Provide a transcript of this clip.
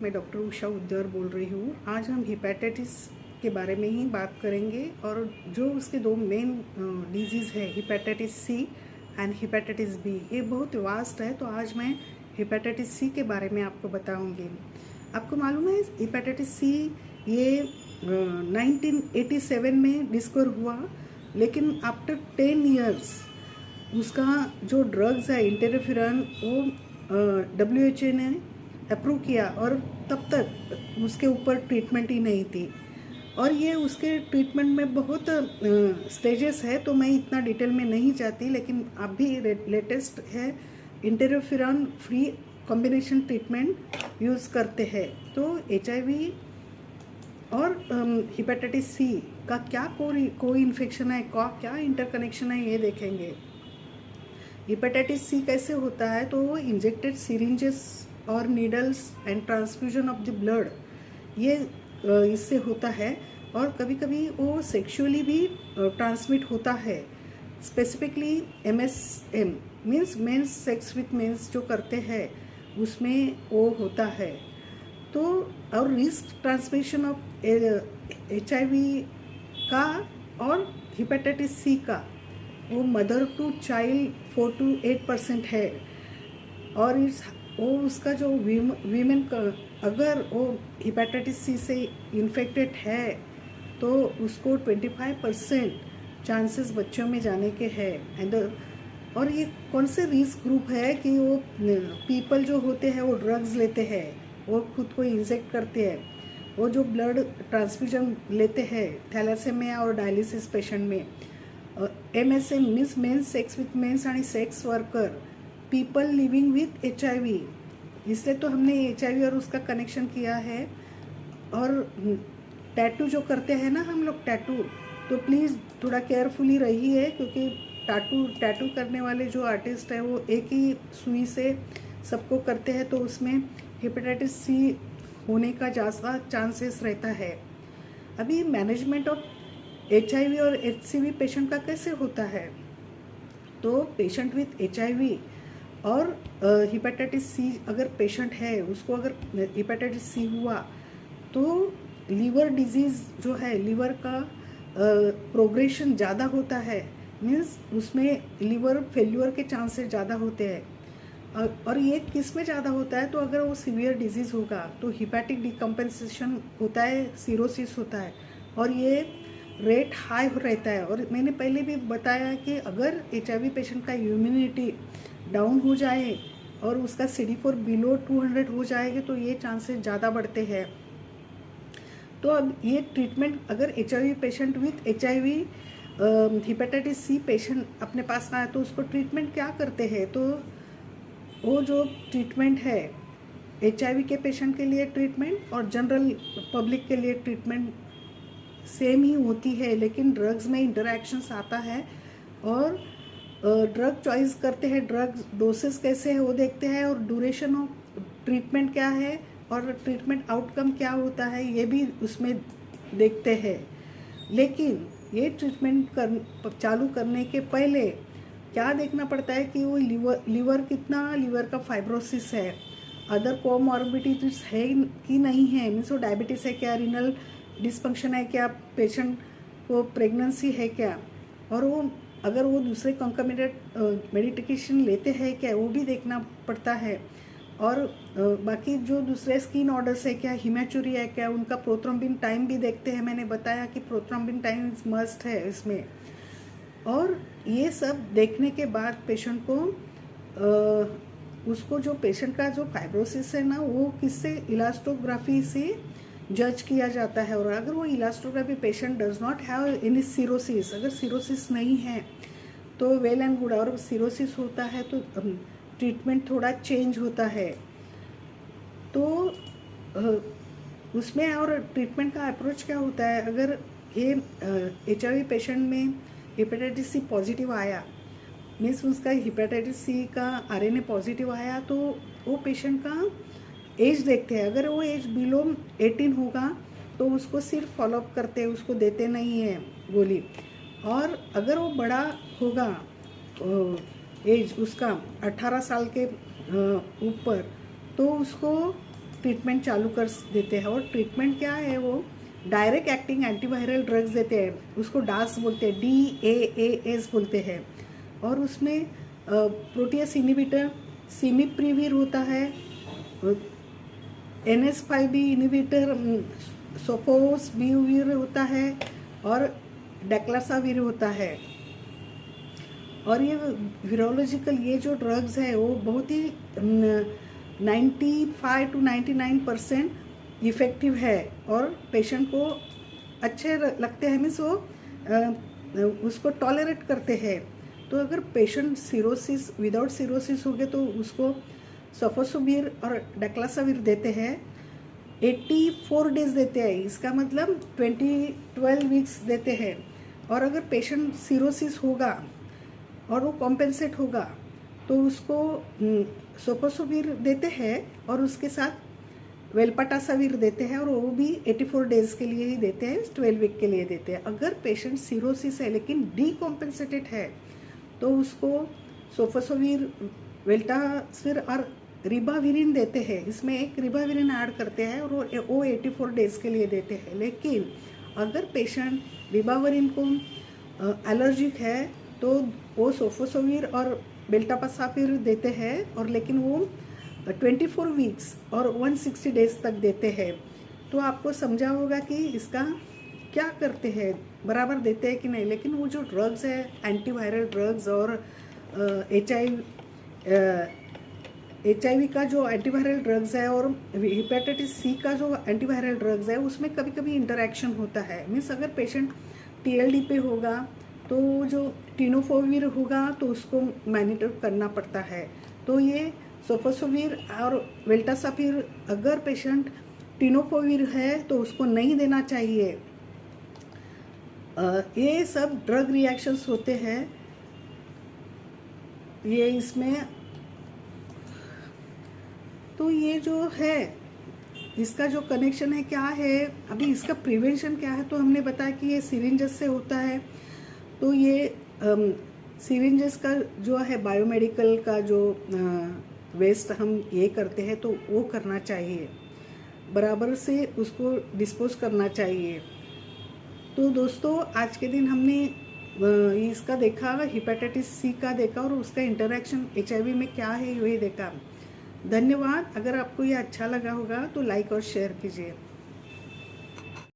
मैं डॉक्टर उषा उद्दर बोल रही हूँ। आज हम हिपेटाइटिस के बारे में ही बात करेंगे और जो उसके दो मेन डिजीज़ है hepatitis C and hepatitis B. ये बहुत वास्ट है, तो आज मैं हिपेटाइटिस सी के बारे में आपको बताऊंगी। आपको मालूम है हिपेटाइटिस सी ये 1987 में डिस्कवर हुआ, लेकिन आफ्टर 10 इयर्स उसका जो ड्रग्स है इंटरफेरॉन वो WHO ने अप्रूव किया और तब तक उसके ऊपर ट्रीटमेंट ही नहीं थी। और ये उसके ट्रीटमेंट में बहुत स्टेजेस है, तो मैं इतना डिटेल में नहीं जाती, लेकिन अभी लेटेस्ट है interferon free combination treatment use करते हैं। तो HIV और हिपेटाइटिस सी का क्या कोई इन्फेक्शन है, क्या इंटरकनेक्शन है, ये देखेंगे। हिपेटाइटिस सी कैसे होता है, तो इंजेक्टेड सिरिंजेस और needles and transfusion of the blood ये इससे होता है। और कभी कभी वो सेक्सुअली भी ट्रांसमिट होता है। Specifically MSM means men's sex with men's जो करते हैं उसमें वो होता है। तो और रिस्क ट्रांसमिशन ऑफ HIV का और हिपेटाइटिस सी का वो मदर टू चाइल्ड 4 to 8% है। और वो उसका जो वीमेन का अगर वो हिपेटाइटिस सी से इन्फेक्टेड है तो उसको 25% चांसेस बच्चों में जाने के हैं। एंड और ये कौन से रिस्क ग्रुप है कि वो पीपल जो होते हैं वो ड्रग्स लेते हैं, वो खुद को इंजेक्ट करते हैं, वो जो ब्लड ट्रांसफ्यूजन लेते हैं थैलेसेमिया और डायलिसिस पेशेंट में, MSM means men sex with mens आणि sex worker, people living with HIV। इसलिए तो हमने HIV और उसका कनेक्शन किया है। और टैटू जो करते हैं ना हम लोग टैटू, तो प्लीज़ थोड़ा केयरफुली रहिए, क्योंकि टैटू करने वाले जो आर्टिस्ट हैं वो एक ही सुई से सबको करते हैं, तो उसमें हिपेटाइटिस सी होने का ज़्यादा चांसेस रहता है। अभी मैनेजमेंट ऑफ HIV और HCV पेशेंट का कैसे होता है, तो पेशेंट विथ HIV और हिपेटाइटिस सी अगर पेशेंट है, उसको अगर हिपेटाइटिस सी हुआ तो लीवर डिजीज़ जो है, लीवर का प्रोग्रेशन ज़्यादा होता है, मीन्स उसमें लीवर फेल्यूर के चांसेस ज़्यादा होते हैं। और ये किस में ज़्यादा होता है, तो अगर वो सीवियर डिजीज़ होगा तो हिपैटिक डिकम्पेंसेशन होता है, सीरोसिस होता है, और ये रेट हाई रहता है। और मैंने पहले भी बताया कि अगर HIV पेशेंट का इम्यूनिटी डाउन हो जाए और उसका CD4 बिलो 200 हो जाएगा तो ये चांसेस ज़्यादा बढ़ते हैं। तो अब ये ट्रीटमेंट अगर HIV patient with HIV hepatitis C patient अपने पास आए तो उसको ट्रीटमेंट क्या करते हैं, तो वो जो ट्रीटमेंट है HIV के पेशेंट के लिए ट्रीटमेंट और जनरल पब्लिक के लिए ट्रीटमेंट सेम ही होती है, लेकिन ड्रग्स में इंटरैक्शंस आता है और ड्रग चॉइस करते हैं, ड्रग डोसेस कैसे है वो देखते हैं, और ड्यूरेशन ऑफ ट्रीटमेंट क्या है और ट्रीटमेंट आउटकम क्या होता है ये भी उसमें देखते हैं। लेकिन ये ट्रीटमेंट चालू करने के पहले क्या देखना पड़ता है कि वो लीवर का फाइब्रोसिस है, अदर कोमॉर्बिडिटीज है कि नहीं है, मीन्स वो डायबिटीज़ है क्या, रीनल डिसफंक्शन है क्या, पेशेंट को प्रेगनेंसी है क्या, और वो अगर वो दूसरे कंकमिटेड मेडिकेशन लेते हैं क्या, वो भी देखना पड़ता है। और बाकी जो दूसरे स्किन ऑर्डर्स है क्या, हिमेचुरी है क्या, उनका प्रोथ्रोम्बिन टाइम भी देखते हैं। मैंने बताया कि प्रोथ्रोम्बिन टाइम मस्ट है इसमें। और ये सब देखने के बाद पेशेंट को उसको जो पेशेंट का जो फाइब्रोसिस है ना, वो किससे इलास्टोग्राफी से जज किया जाता है। और अगर वो elastography patient does not have any cirrhosis, अगर सीरोसिस नहीं है तो वेल एंड गुड, और सीरोसिस होता है तो ट्रीटमेंट थोड़ा चेंज होता है। तो उसमें और ट्रीटमेंट का अप्रोच क्या होता है, अगर ये HIV पेशेंट में हिपेटाइटिस सी पॉजिटिव आया, मीन्स उसका हिपेटाइटिस सी का RNA पॉजिटिव आया, तो वो पेशेंट का एज देखते हैं। अगर वो एज बिलो 18 होगा तो उसको सिर्फ फॉलोअप करते हैं, उसको देते नहीं हैं गोली। और अगर वो बड़ा होगा एज उसका 18 साल के ऊपर, तो उसको ट्रीटमेंट चालू कर देते हैं। और ट्रीटमेंट क्या है, वो डायरेक्ट एक्टिंग एंटीवायरल ड्रग्स देते हैं, उसको डास बोलते हैं, DAAS बोलते हैं। और उसमें प्रोटीएस इनिबिटर सिमिप्रिविर होता है, NS5B इनिबिटर सोपोसबिविर होता है, और डेक्लासाविर होता है। और ये वीरोलॉजिकल ये जो ड्रग्स है वो बहुत ही 95 to 99% इफ़ेक्टिव है और पेशेंट को अच्छे लगते हैं, मीन्स वो उसको टॉलरेट करते हैं। तो अगर पेशेंट सिरोसिस विदाउट सिरोसिस हो गए तो उसको सफोसोविर और डेक्लासाविर देते हैं, 84 डेज देते हैं, इसका मतलब 12 वीक्स देते हैं। और अगर पेशेंट सिरोसिस होगा और वो कॉम्पेंसेट होगा तो उसको सोपोसोविर देते हैं और उसके साथ वेलपाटासाविर देते हैं, और वो भी 84 डेज के लिए ही देते हैं, 12 वीक के लिए देते हैं। अगर पेशेंट सिरोसिस है लेकिन डीकॉम्पेंसेटेड है तो उसको सोफोसोविर, वेल्टासिर और रिबाविरिन देते हैं। इसमें एक रिबाविरिन ऐड करते हैं और वो 84 डेज के लिए देते हैं। लेकिन अगर पेशेंट रिबाविरिन को एलर्जिक है तो वो सोफोसोविर और बेल्टापासाविर देते हैं, और लेकिन वो 24 वीक्स और 160 डेज तक देते हैं। तो आपको समझा होगा कि इसका क्या करते हैं, बराबर देते हैं कि नहीं। लेकिन वो जो ड्रग्स है एंटीवायरल ड्रग्स और HIV का जो एंटीवायरल ड्रग्स है और हेपेटाइटिस C का जो एंटीवायरल ड्रग्स है उसमें कभी कभी इंटरेक्शन होता है। मीन्स अगर पेशेंट TLD पे होगा तो जो टिनोफोविर होगा तो उसको मैनिटर करना पड़ता है। तो ये सोफोसोविर और वेल्टासाविर अगर पेशेंट टिनोफोविर है तो उसको नहीं देना चाहिए। ये सब ड्रग रिएक्शंस होते हैं ये इसमें। तो ये जो है इसका जो कनेक्शन है क्या है, अभी इसका प्रिवेंशन क्या है, तो हमने बताया कि ये सिरिंजेस से होता है। तो ये सिरिंजेस का जो है बायोमेडिकल का जो वेस्ट हम ये करते हैं तो वो करना चाहिए, बराबर से उसको डिस्पोज करना चाहिए। तो दोस्तों आज के दिन हमने इसका देखा, हेपेटाइटिस C का देखा और उसका इंटरेक्शन HIV में क्या है ये देखा। धन्यवाद। अगर आपको ये अच्छा लगा होगा तो लाइक और शेयर कीजिए।